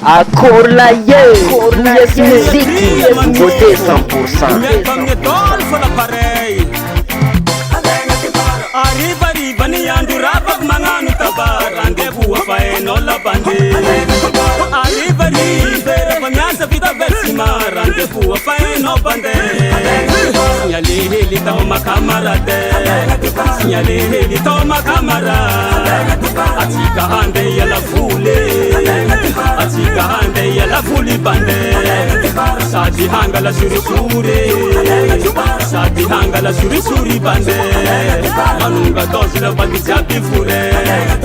Akorlaye, yes muziki, beauté 100%. Arriva arriva ni andurava manganu tabar rendezvous afae nolla bande. Arriva arriva pamiasa vida versima rendezvous afae no bande. Signali heli toma camarade, signali heli toma camarade. Atika hande yala fule, atika hande yala fuli bande. Sadi hangala suri suri, sadi hangala suri suri bande. Manunga dozi la bandi jabi fure,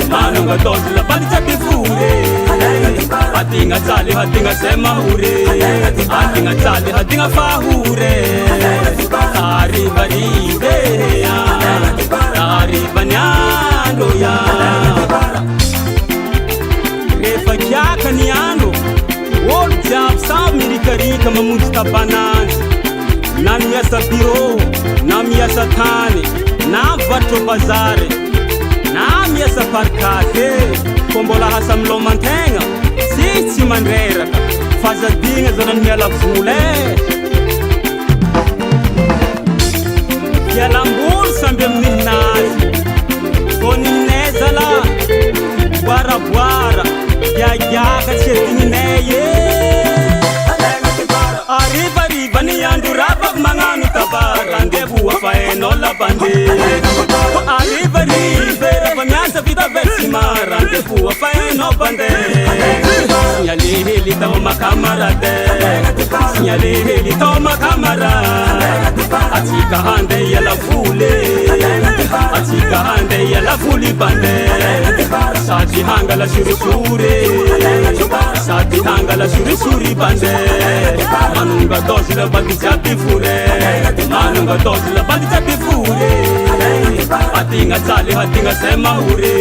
manunga dozi la bandi jabi fure. Hatinga tali hatinga sema hure, hatinga tali hatinga fahure. Arriva rive ya, arriva nyando ya. Refa kyaka nyando, wol jab sa mirika mamusta bananzi. Nami yasa biro, nami yasa tani. Na vato bazare, na miasa parkate, kombola hasa mlomantenga, si mandrera, faza dinga zona miala fule. Yala mbul sambe mninazi, koni nezala, wara, ya cheti neye. Arriva ni andurava manganu tabar, rendezvous afae nolla bande. Arriva pamiasa vida versima rendezvous afae no bande. Signali heli toma camarade, signali heli toma camarade. Atika hande yala fule, atika hande yala fuli bande. Sadi hangala suri suri, sadi hangala suri suri bande. Manunga dozi la bandi jabi fure, manunga dozi la bandi jabi fure. Hatinga tali hatinga sema hure,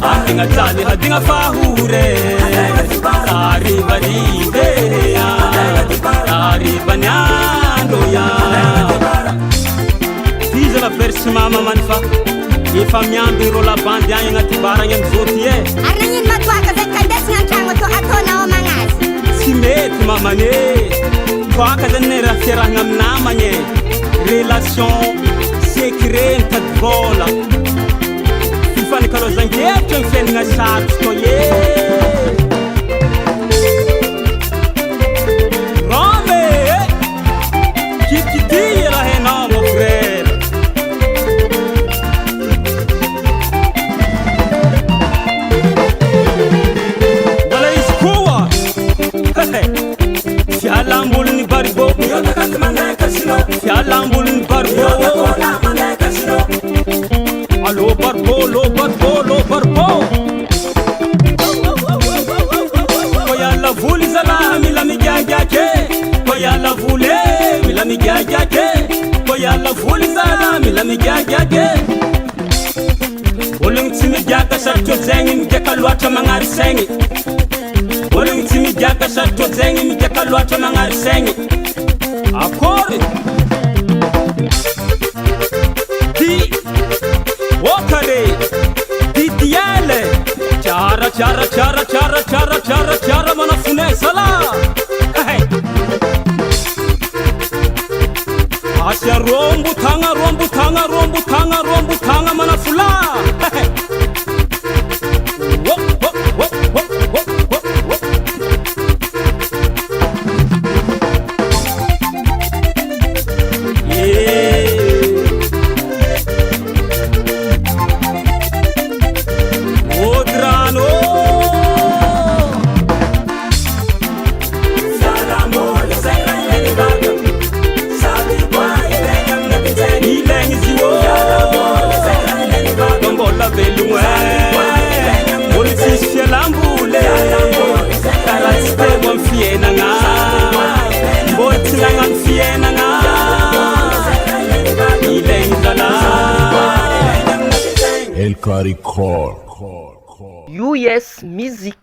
hatinga tali hatinga fahure. Arriva rive ya, arriva nyando ya. Fiza la versi mama manfa, ifa miambi rola bandi anya ngati baranya nzoti ye. Arranyin matwaka zekandes ngankango to atona o mangazi. Simeti mama ne, twaka zenera seranga mnamanye. Relation secret tadvola. Fifani kalo zangeto mfeni nga sharp to ye. Rome, kikiti la hena mon frère. Wala iskuwa, fialambul ni baribo, fialambul ni baribo. Allo barbo, lo barbo. Koya la vuli zala mila migagake, koya la vule mila migagake, koya la vuli zala mila migagake. Olung timi gaga sharto zengi migaka luata mangari sengi. Olung timi gaga sharto zengi migaka luata mangari sengi. Akore di wakare di diale chara mana fune sala. Asya rombu tanga mana fula. El Caricor. US Music.